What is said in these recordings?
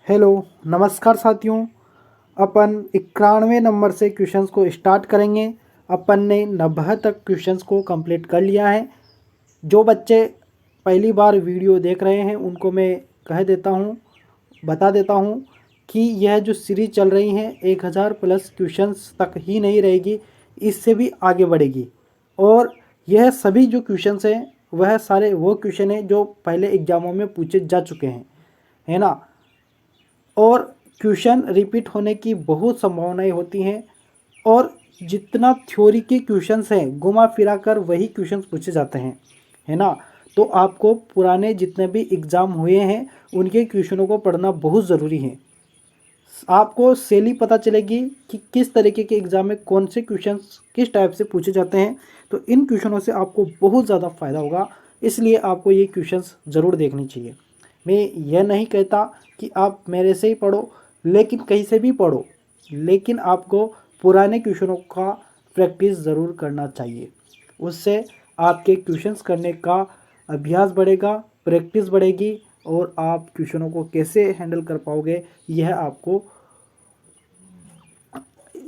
Hello नमस्कार साथियों। अपन 91 number से क्वेश्चंस को स्टार्ट करेंगे। अपन ने 90 तक क्वेश्चंस को कंप्लीट कर लिया है। जो बच्चे पहली बार वीडियो देख रहे हैं उनको मैं बता देता हूँ कि यह जो सीरीज़ चल रही है 1000 प्लस क्वेश्चंस तक ही नहीं रहेगी, इससे भी आगे बढ़ेगी। और यह सभी जो क्वेश्चंस हैं वह सारे वो क्वेश्चन हैं जो पहले एग्जामों में पूछे जा चुके हैं, है ना। और क्वेश्चन रिपीट होने की बहुत संभावनाएं होती हैं। और जितना थ्योरी के क्वेश्चंस हैं घुमा फिरा कर वही क्वेश्चंस पूछे जाते हैं, है ना। तो आपको पुराने जितने भी एग्ज़ाम हुए हैं उनके क्वेश्चनों को पढ़ना बहुत ज़रूरी है। आपको शैली पता चलेगी कि किस तरीके के एग्ज़ाम में कौन से क्वेश्चंस किस टाइप से पूछे जाते हैं। तो इन क्वेश्चनों से आपको बहुत ज़्यादा फ़ायदा होगा, इसलिए आपको ये क्वेश्चंस ज़रूर देखनी चाहिए। मैं यह नहीं कहता कि आप मेरे से ही पढ़ो, लेकिन कहीं से भी पढ़ो, लेकिन आपको पुराने क्वेश्चनों का प्रैक्टिस ज़रूर करना चाहिए। उससे आपके क्वेश्चंस करने का अभ्यास बढ़ेगा, प्रैक्टिस बढ़ेगी और आप क्वेश्चनों को कैसे हैंडल कर पाओगे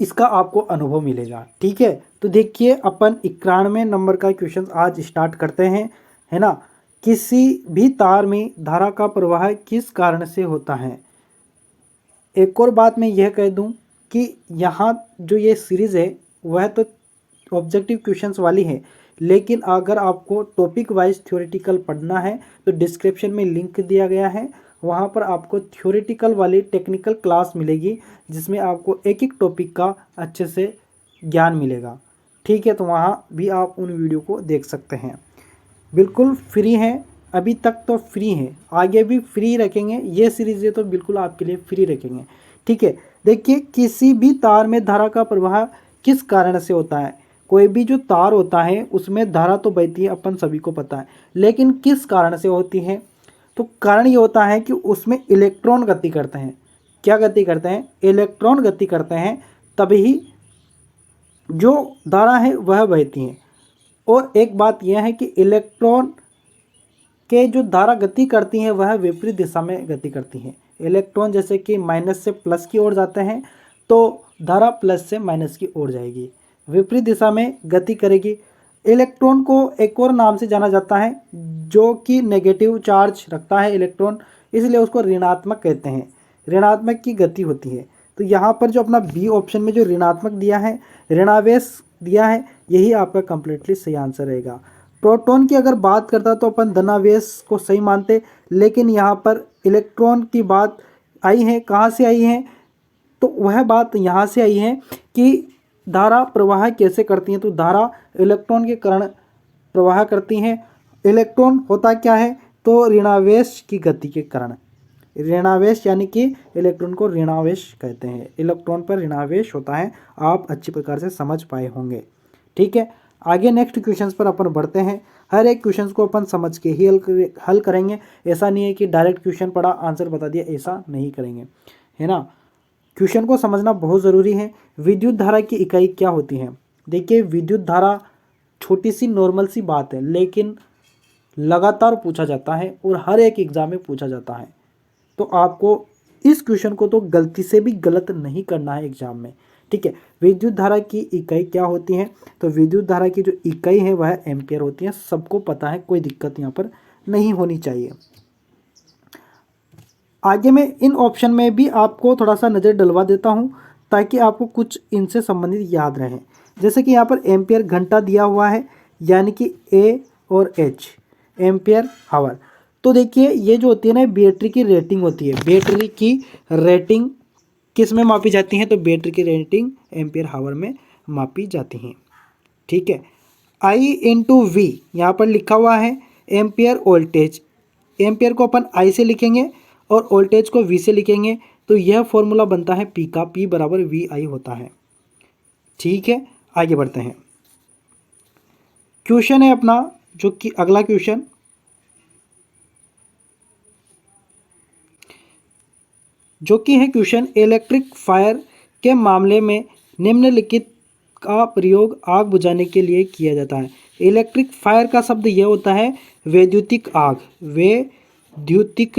इसका आपको अनुभव मिलेगा। ठीक है, तो देखिए अपन 91 नंबर का क्वेश्चन आज स्टार्ट करते हैं, है ना। किसी भी तार में धारा का प्रवाह किस कारण से होता है। एक और बात मैं यह कह दूं कि यहाँ जो ये सीरीज़ है वह तो ऑब्जेक्टिव क्वेश्चंस वाली है, लेकिन अगर आपको टॉपिक वाइज थ्योरेटिकल पढ़ना है तो डिस्क्रिप्शन में लिंक दिया गया है, वहाँ पर आपको थ्योरेटिकल वाली टेक्निकल क्लास मिलेगी जिसमें आपको एक एक टॉपिक का अच्छे से ज्ञान मिलेगा। ठीक है, तो वहाँ भी आप उन वीडियो को देख सकते हैं। बिल्कुल फ्री हैं, अभी तक तो फ्री हैं, आगे भी फ्री रखेंगे। ये सीरीज़ तो बिल्कुल आपके लिए फ्री रखेंगे। ठीक है, देखिए किसी भी तार में धारा का प्रवाह किस कारण से होता है। कोई भी जो तार होता है उसमें धारा तो बहती है, अपन सभी को पता है, लेकिन किस कारण से होती है। तो कारण ये होता है कि उसमें इलेक्ट्रॉन गति करते हैं। क्या गति करते हैं? इलेक्ट्रॉन गति करते हैं, तभी जो धारा है वह बहती है। और एक बात यह है कि इलेक्ट्रॉन के जो धारा गति करती हैं वह विपरीत दिशा में गति करती हैं। इलेक्ट्रॉन जैसे कि माइनस से प्लस की ओर जाते हैं तो धारा प्लस से माइनस की ओर जाएगी, विपरीत दिशा में गति करेगी। इलेक्ट्रॉन को एक और नाम से जाना जाता है जो कि नेगेटिव चार्ज रखता है इलेक्ट्रॉन, इसलिए उसको ऋणात्मक कहते हैं। ऋणात्मक की गति होती है। तो यहाँ पर जो अपना बी ऑप्शन में जो ऋणात्मक दिया है, ऋणावेश दिया है, यही आपका कंप्लीटली सही आंसर रहेगा। प्रोटॉन की अगर बात करता तो अपन धनावेश को सही मानते, लेकिन यहाँ पर इलेक्ट्रॉन की बात आई है। कहाँ से आई है? तो वह बात यहाँ से आई है कि धारा प्रवाह कैसे करती हैं। तो धारा इलेक्ट्रॉन के कारण प्रवाह करती हैं। इलेक्ट्रॉन होता क्या है? तो ऋणावेश की गति के कारण। ऋणावेश यानी कि इलेक्ट्रॉन को ऋणावेश कहते हैं, इलेक्ट्रॉन पर ऋणावेश होता है। आप अच्छी प्रकार से समझ पाए होंगे। ठीक है, आगे नेक्स्ट क्वेश्चंस पर अपन बढ़ते हैं। हर एक क्वेश्चंस को अपन समझ के ही हल करेंगे। ऐसा नहीं है कि डायरेक्ट क्वेश्चन पढ़ा आंसर बता दिया, ऐसा नहीं करेंगे, है ना। क्वेश्चन को समझना बहुत ज़रूरी है। विद्युत धारा की इकाई क्या होती है? देखिए विद्युत धारा छोटी सी नॉर्मल सी बात है, लेकिन लगातार पूछा जाता है और हर एक एग्जाम में पूछा जाता है। तो आपको इस क्वेश्चन को तो गलती से भी गलत नहीं करना है एग्जाम में। ठीक है, विद्युत धारा की इकाई क्या होती है? तो विद्युत धारा की जो इकाई है वह एम्पियर होती है। सबको पता है, कोई दिक्कत यहाँ पर नहीं होनी चाहिए। आगे मैं इन ऑप्शन में भी आपको थोड़ा सा नज़र डलवा देता हूँ ताकि आपको कुछ इनसे संबंधित याद रहे। जैसे कि यहाँ पर एम्पियर घंटा दिया हुआ है, यानी कि ए और एच, एम्पियर हावर। तो देखिए ये जो होती है ना, बैटरी की रेटिंग होती है। बैटरी की रेटिंग किस में मापी जाती है? तो बैटरी की रेटिंग एम्पियर हावर में मापी जाती है। ठीक है, आई इंटू वी यहाँ पर लिखा हुआ है एम्पियर वोल्टेज। एम्पियर को अपन आई से लिखेंगे और वोल्टेज को वी से लिखेंगे, तो यह फॉर्मूला बनता है पी का। पी बराबर वी आई होता है। ठीक है, आगे बढ़ते हैं। क्वेश्चन है अपना जो कि अगला क्वेश्चन, जो कि है क्वेश्चन इलेक्ट्रिक फायर के मामले में निम्नलिखित का प्रयोग आग बुझाने के लिए किया जाता है। इलेक्ट्रिक फायर का शब्द यह होता है वैद्युतिक आग। वैद्युतिक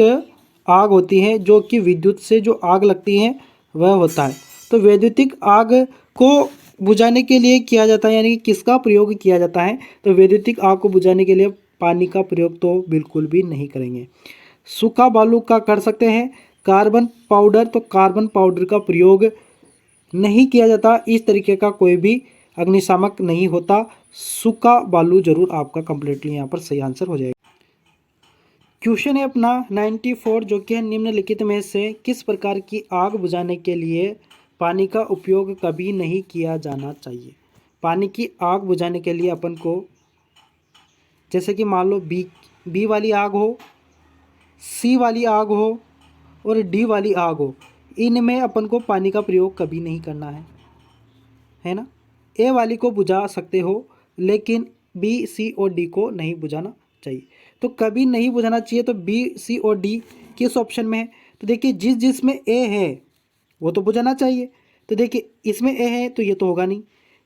आग होती है जो कि विद्युत से जो आग लगती है वह होता है। तो वैद्युतिक आग को बुझाने के लिए किया जाता है, यानी कि किसका प्रयोग किया जाता है? तो वैद्युतिक आग को बुझाने के लिए पानी का प्रयोग तो बिल्कुल भी नहीं करेंगे। सूखा बालू का कर सकते हैं। कार्बन पाउडर, तो कार्बन पाउडर का प्रयोग नहीं किया जाता। इस तरीके का कोई भी अग्निशामक नहीं होता। सूखा बालू जरूर आपका कंप्लीटली यहाँ पर सही आंसर हो जाएगा। क्वेश्चन है अपना 94 जो कि है निम्नलिखित में से किस प्रकार की आग बुझाने के लिए पानी का उपयोग कभी नहीं किया जाना चाहिए? पानी की आग बुझाने के लिए अपन को, जैसे कि मान लो बी वाली आग हो, सी वाली आग हो और डी वाली आग हो, इनमें अपन को पानी का प्रयोग कभी नहीं करना है ना। ए वाली को बुझा सकते हो लेकिन बी सी और डी को नहीं बुझाना चाहिए। तो कभी नहीं बुझाना चाहिए, तो बी सी और डी किस ऑप्शन में है? तो देखिए जिसमें ए है वो तो बुझाना चाहिए। तो देखिए इसमें ए है तो ये तो होगा नहीं,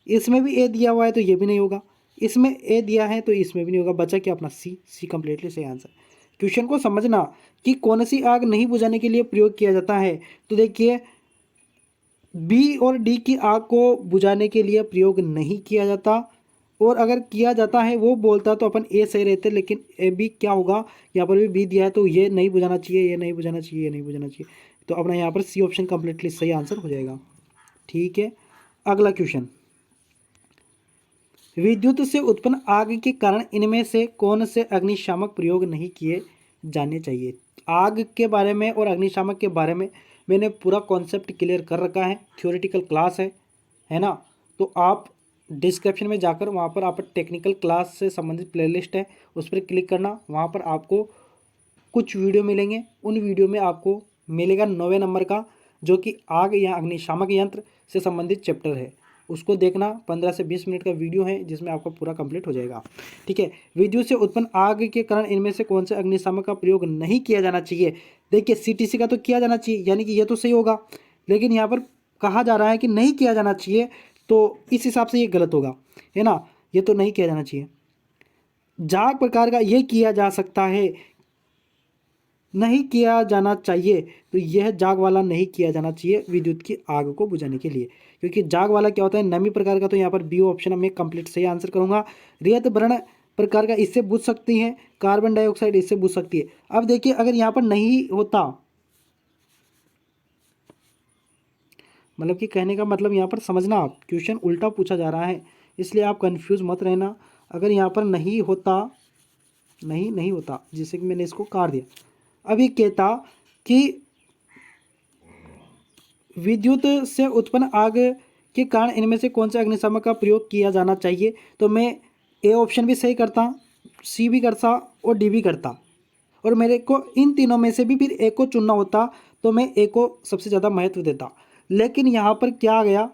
इसमें भी ए दिया हुआ है तो ये भी नहीं होगा, इसमें ए दिया है तो इसमें भी नहीं होगा। बचा क्या अपना सी कंप्लीटली सही आंसर। क्वेश्चन को समझना कि कौन सी आग नहीं बुझाने के लिए प्रयोग किया जाता है। तो देखिए बी और डी की आग को बुझाने के लिए प्रयोग नहीं किया जाता, और अगर किया जाता है वो बोलता तो अपन ए सही रहते, लेकिन ए बी क्या होगा, यहाँ पर भी बी दिया है तो ये नहीं बुझाना चाहिए, ये नहीं बुझाना चाहिए, ये नहीं बुझाना चाहिए। तो अपना यहाँ पर सी ऑप्शन कंप्लीटली सही आंसर हो जाएगा। ठीक है, अगला क्वेश्चन, विद्युत से उत्पन्न आग के कारण इनमें से कौन से अग्निशामक प्रयोग नहीं किए जाने चाहिए? आग के बारे में और अग्निशामक के बारे में मैंने पूरा कॉन्सेप्ट क्लियर कर रखा है, थ्योरेटिकल क्लास है ना। तो आप डिस्क्रिप्शन में जाकर वहाँ पर आप टेक्निकल क्लास से संबंधित प्लेलिस्ट है उस पर क्लिक करना। वहाँ पर आपको कुछ वीडियो मिलेंगे, उन वीडियो में आपको मिलेगा 9वें नंबर का जो कि आग या अग्निशामक यंत्र से संबंधित चैप्टर है, उसको देखना। 15 से 20 मिनट का वीडियो है जिसमें आपका पूरा कंप्लीट हो जाएगा। ठीक है, विद्युत से उत्पन्न आग के कारण इनमें से कौन से अग्निशामक का प्रयोग नहीं किया जाना चाहिए? देखिए सीटीसी का तो किया जाना चाहिए, यानी कि ये तो सही होगा, लेकिन यहाँ पर कहा जा रहा है कि नहीं किया जाना चाहिए, तो इस हिसाब से ये गलत होगा, है ना। ये तो नहीं किया जाना चाहिए। जाग प्रकार का ये किया जा सकता है, नहीं किया जाना चाहिए, तो यह जाग वाला नहीं किया जाना चाहिए विद्युत की आग को बुझाने के लिए, क्योंकि जाग वाला क्या होता है, नमी प्रकार का। तो यहाँ पर बी ऑप्शन में कंप्लीट सही आंसर करूंगा। रेत वर्ण प्रकार का इससे बुझ सकती है, कार्बन डाइऑक्साइड इससे बुझ सकती है। अब देखिए अगर यहाँ पर नहीं होता, मतलब कि कहने का मतलब यहाँ पर समझना, आप क्वेश्चन उल्टा पूछा जा रहा है इसलिए आप कंफ्यूज मत रहना। अगर यहाँ पर नहीं होता, नहीं होता, जिससे कि मैंने इसको काट दिया। अब ये कहता कि विद्युत से उत्पन्न आग के कारण इनमें से कौन से अग्निशामक का प्रयोग किया जाना चाहिए, तो मैं ए ऑप्शन भी सही करता, सी भी करता और डी भी करता, और मेरे को इन तीनों में से भी फिर ए को चुनना होता तो मैं ए को सबसे ज़्यादा महत्व देता। लेकिन यहाँ पर क्या आ गया,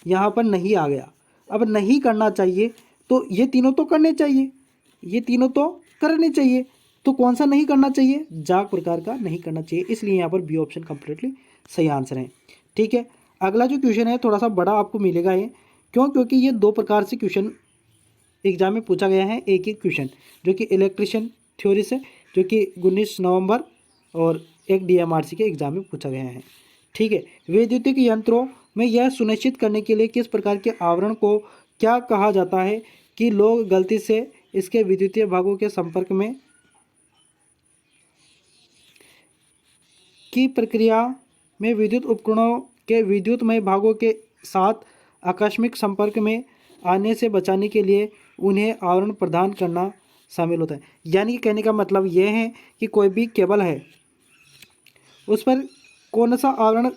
यहाँ पर नहीं आ गया। अब नहीं करना चाहिए तो ये तीनों तो करने चाहिए, ये तीनों तो करने चाहिए, तो कौन सा नहीं करना चाहिए? जाग प्रकार का नहीं करना चाहिए, इसलिए यहाँ पर बी ऑप्शन कंप्लीटली सही आंसर है। ठीक है, अगला जो क्वेश्चन है थोड़ा सा बड़ा आपको मिलेगा ये, क्यों? क्योंकि ये दो प्रकार से क्वेश्चन एग्जाम में पूछा गया है। एक ही क्वेश्चन जो कि इलेक्ट्रिशियन थ्योरी से, जो कि 19 नवंबर और एक डीएमआरसी के एग्जाम में पूछा गया है। ठीक है, वैद्युतिक यंत्रों में यह सुनिश्चित करने के लिए किस प्रकार के आवरण को क्या कहा जाता है कि लोग गलती से इसके विद्युतीय भागों के संपर्क में की प्रक्रिया में विद्युत उपकरणों के विद्युतमय भागों के साथ आकस्मिक संपर्क में आने से बचाने के लिए उन्हें आवरण प्रदान करना शामिल होता है। यानी कि कहने का मतलब यह है कि कोई भी केबल है उस पर कौन सा आवरण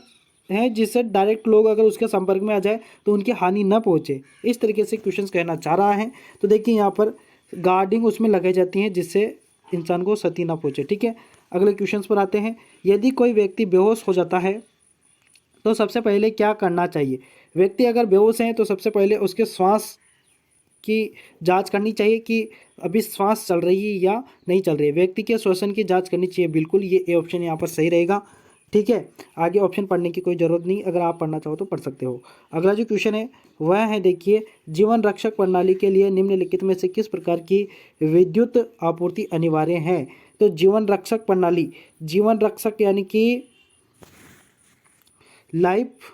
है जिससे डायरेक्ट लोग अगर उसके संपर्क में आ जाए तो उनकी हानि न पहुंचे, इस तरीके से क्वेश्चन कहना चाह रहा है। तो देखिए यहाँ पर गार्डिंग उसमें लगाई जाती है जिससे इंसान को क्षति ना पहुंचे। ठीक है, अगले क्वेश्चंस पर आते हैं। यदि कोई व्यक्ति बेहोश हो जाता है तो सबसे पहले क्या करना चाहिए? व्यक्ति अगर बेहोश है तो सबसे पहले उसके श्वास की जांच करनी चाहिए कि अभी श्वास चल रही है या नहीं चल रही है। व्यक्ति के श्वसन की जांच करनी चाहिए, बिल्कुल ये ए ऑप्शन यहाँ पर सही रहेगा। ठीक है, आगे ऑप्शन पढ़ने की कोई ज़रूरत नहीं, अगर आप पढ़ना चाहो तो पढ़ सकते हो। अगला जो क्वेश्चन है वह है, देखिए, जीवन रक्षक प्रणाली के लिए निम्नलिखित में से किस प्रकार की विद्युत आपूर्ति अनिवार्य है? तो जीवन रक्षक प्रणाली, जीवन रक्षक यानी कि life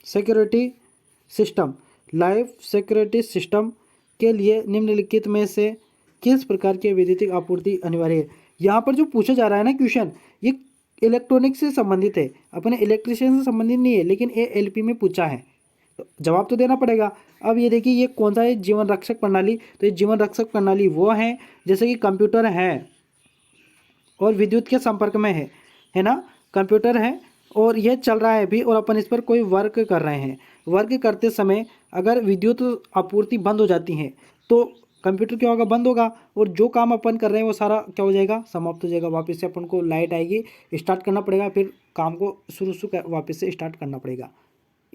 security system, life security system के लिए निम्नलिखित में से किस प्रकार की विद्युतीय आपूर्ति अनिवार्य है। यहाँ पर जो पूछा जा रहा है ना क्वेश्चन, ये इलेक्ट्रॉनिक से संबंधित है, अपने इलेक्ट्रिशियन से संबंधित नहीं है, लेकिन ये एलपी में पूछा है तो जवाब तो देना पड़ेगा। अब ये देखिए ये कौन सा है, जीवन रक्षक प्रणाली। तो ये जीवन रक्षक प्रणाली वो है जैसे कि कंप्यूटर है और विद्युत के संपर्क में है ना, कंप्यूटर है और यह चल रहा है भी और अपन इस पर कोई वर्क कर रहे हैं। वर्क करते समय अगर विद्युत आपूर्ति बंद हो जाती है तो कंप्यूटर क्या होगा, बंद होगा और जो काम अपन कर रहे हैं वो सारा क्या हो जाएगा, समाप्त हो जाएगा। वापस से अपन को लाइट आएगी, स्टार्ट करना पड़ेगा, फिर काम को शुरू वापस से स्टार्ट करना पड़ेगा।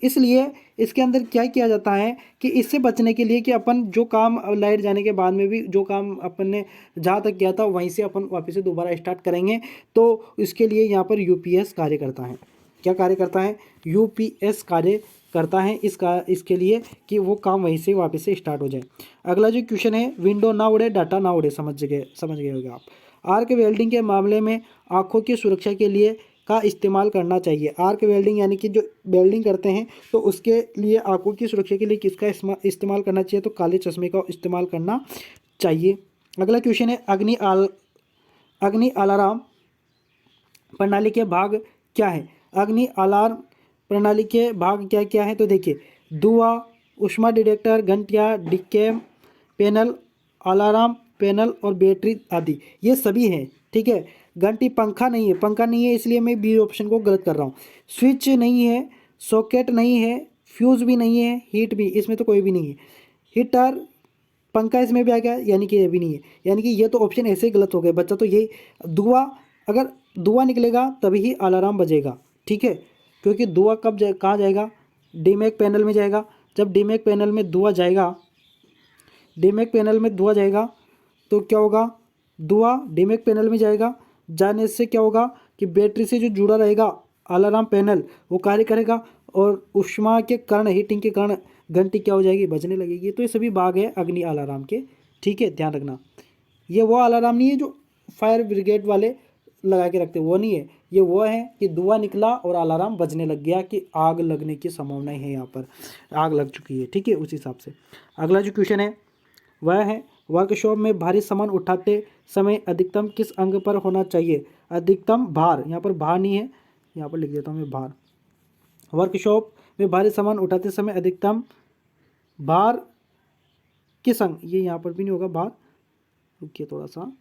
इसलिए इसके अंदर क्या किया जाता है कि इससे बचने के लिए कि अपन जो काम लाइट जाने के बाद में भी जो काम अपन ने जहाँ तक किया था वहीं से अपन वापस से दोबारा स्टार्ट करेंगे। तो इसके लिए यहाँ पर यूपीएस कार्य करता है। क्या कार्य करता है, यूपीएस कार्य करता है इसके लिए कि वो काम वहीं से वापस से स्टार्ट हो जाए। अगला जो क्वेश्चन है, विंडो ना उड़े डाटा ना उड़े, समझ गए होंगे आप। आर्क वेल्डिंग के मामले में आँखों की सुरक्षा के लिए का इस्तेमाल करना चाहिए। आर्क वेल्डिंग यानी कि जो वेल्डिंग करते हैं तो उसके लिए आंखों की सुरक्षा के लिए किसका इस्तेमाल करना चाहिए, तो काले चश्मे का इस्तेमाल करना चाहिए। अगला क्वेश्चन है, अग्नि अलार्म प्रणाली के भाग क्या है। अग्नि अलार्म प्रणाली के भाग क्या क्या है, तो देखिए धुआं, ऊष्मा डिटेक्टर, घंटियाँ, डिकैम पैनल, अलार्म पैनल और बैटरी आदि, ये सभी हैं। ठीक है, घंटी, पंखा नहीं है इसलिए मैं बी ऑप्शन को गलत कर रहा हूँ। स्विच नहीं है, सॉकेट नहीं है, फ्यूज़ भी नहीं है, हीट भी, इसमें तो कोई भी नहीं है। हीटर, पंखा इसमें भी आ गया यानी कि ये भी नहीं है, यानी कि ये तो ऑप्शन ऐसे ही गलत हो गए बच्चा। तो ये धुआं, अगर धुआं निकलेगा तभी ही अलार्म बजेगा। ठीक है, क्योंकि धुआं कहाँ जाएगा, डीमैक पैनल में जाएगा। जब डीमैक पैनल में धुआं जाएगा, तो क्या होगा, धुआं डीमैक पैनल में जाएगा, जाने से क्या होगा कि बैटरी से जो जुड़ा रहेगा अलार्म पैनल वो कार्य करेगा और ऊष्मा के कारण, हीटिंग के कारण घंटी क्या हो जाएगी, बजने लगेगी। तो ये सभी भाग है अग्नि अलार्म के। ठीक है, ध्यान रखना, ये वो अलार्म नहीं है जो फायर ब्रिगेड वाले लगा के रखते, वो नहीं है। ये वो है कि धुआं निकला और अलार्म बजने लग गया कि आग लगने की संभावना है, यहाँ पर आग लग चुकी है। ठीक है, उस हिसाब से अगला जो क्वेश्चन है वह है, वर्कशॉप में भारी सामान उठाते समय अधिकतम किस अंग पर होना चाहिए। अधिकतम भार, यहाँ पर भार नहीं है, यहाँ पर लिख देता हूँ मैं भार। वर्कशॉप में भारी सामान उठाते समय अधिकतम भार किस अंग, ये यहाँ पर भी नहीं होगा भार, रुकिए थोड़ा सा,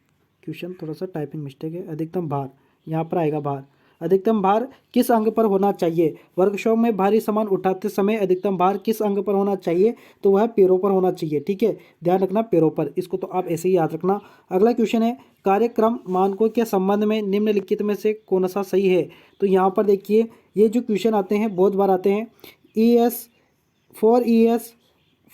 क्वेश्चन थोड़ा सा टाइपिंग मिस्टेक है। अधिकतम भार यहाँ पर आएगा भार, अधिकतम भार किस अंग पर होना चाहिए। वर्कशॉप में भारी सामान उठाते समय अधिकतम भार किस अंग पर होना चाहिए, तो वह पैरों पर होना चाहिए। ठीक है, ध्यान रखना पैरों पर, इसको तो आप ऐसे ही याद रखना। अगला क्वेश्चन है, कार्यक्रम मानकों के संबंध में निम्नलिखित में से कौन सा सही है। तो यहाँ पर देखिए ये जो क्वेश्चन आते हैं बहुत बार आते हैं, ES 4 ES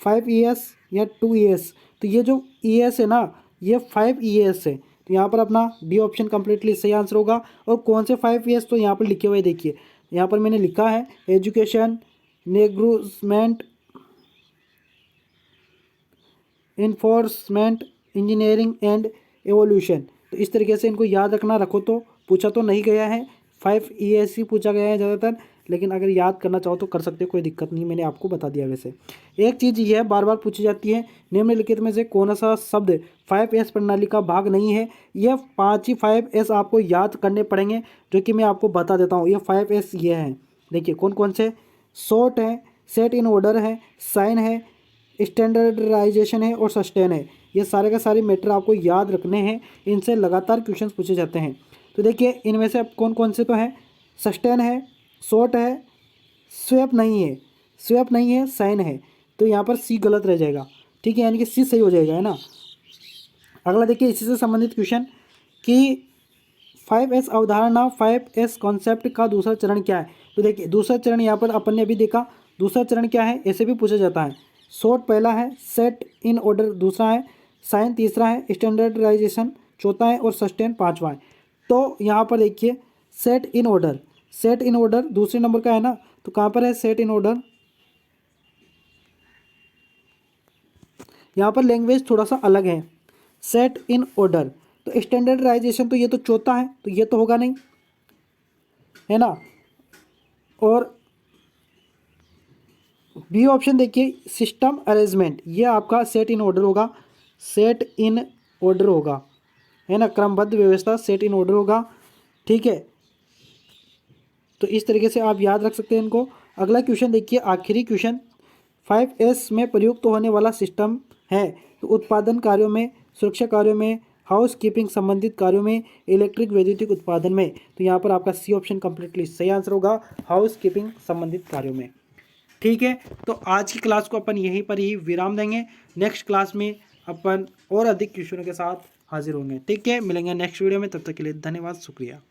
5 ES या 2 ES। तो ये जो ES है ना, ये 5 ES है, तो यहाँ पर अपना डी ऑप्शन कंप्लीटली सही आंसर होगा। और कौन से 5 ईयर्स, तो यहाँ पर लिखे हुए देखिए, यहाँ पर मैंने लिखा है एजुकेशन, नेग्रुसमेंट, इन्फोर्समेंट, इंजीनियरिंग एंड एवोल्यूशन। तो इस तरीके से इनको याद रखना, रखो तो पूछा तो नहीं गया है, 5 ES ही पूछा गया है ज़्यादातर, लेकिन अगर याद करना चाहो तो कर सकते हो, कोई दिक्कत नहीं, मैंने आपको बता दिया। वैसे एक चीज़ यह बार बार पूछी जाती है, निम्नलिखित में से कौन सा शब्द 5S प्रणाली का भाग नहीं है। यह 5 ही 5S आपको याद करने पड़ेंगे, जो कि मैं आपको बता देता हूँ। ये 5S ये हैं, देखिए कौन कौन से, शॉर्ट है, सेट इन ऑर्डर है, साइन है, स्टैंडर्डाइजेशन है और सस्टेन है। ये सारे का सारे मैटर आपको याद रखने हैं, इनसे लगातार क्वेश्चंस पूछे जाते हैं। तो देखिए इनमें से अब कौन कौन से तो हैं, सस्टेन है, शॉर्ट है, स्वेप नहीं है, साइन है। तो यहाँ पर सी गलत रह जाएगा। ठीक है, यानी कि सी सही हो जाएगा, है ना। अगला देखिए इसी से संबंधित क्वेश्चन कि 5S अवधारणा, 5S कॉन्सेप्ट का दूसरा चरण क्या है। तो देखिए दूसरा चरण यहाँ पर अपन ने अभी देखा, दूसरा चरण क्या है, ऐसे भी पूछा जाता है। शॉर्ट पहला है, सेट इन ऑर्डर दूसरा है, साइन तीसरा है, स्टैंडर्डाइजेशन चौथा है और सस्टेन पांचवा है। तो यहाँ पर देखिए सेट इन ऑर्डर दूसरे नंबर का है ना, तो कहाँ पर है सेट इन ऑर्डर, यहाँ पर लैंग्वेज थोड़ा सा अलग है। सेट इन ऑर्डर, तो स्टैंडर्डाइजेशन तो ये तो चौथा है, तो ये तो होगा नहीं, है ना। और बी ऑप्शन देखिए, सिस्टम अरेंजमेंट, ये आपका सेट इन ऑर्डर होगा, सेट इन ऑर्डर होगा, है ना, क्रमबद्ध व्यवस्था, सेट इन ऑर्डर होगा, ठीक है। तो इस तरीके से आप याद रख सकते हैं इनको। अगला क्वेश्चन देखिए, आखिरी क्वेश्चन, 5S में प्रयुक्त होने वाला सिस्टम है, तो उत्पादन कार्यों में, सुरक्षा कार्यों में, हाउस कीपिंग संबंधित कार्यों में, इलेक्ट्रिक वैद्युतिक उत्पादन में। तो यहाँ पर आपका सी ऑप्शन कंप्लीटली सही आंसर होगा, हाउस कीपिंग संबंधित कार्यों में। ठीक है, तो आज की क्लास को अपन यहीं पर ही विराम देंगे। नेक्स्ट क्लास में अपन और अधिक क्वेश्चनों के साथ हाजिर होंगे। ठीक है, मिलेंगे नेक्स्ट वीडियो में, तब तक के लिए धन्यवाद, शुक्रिया।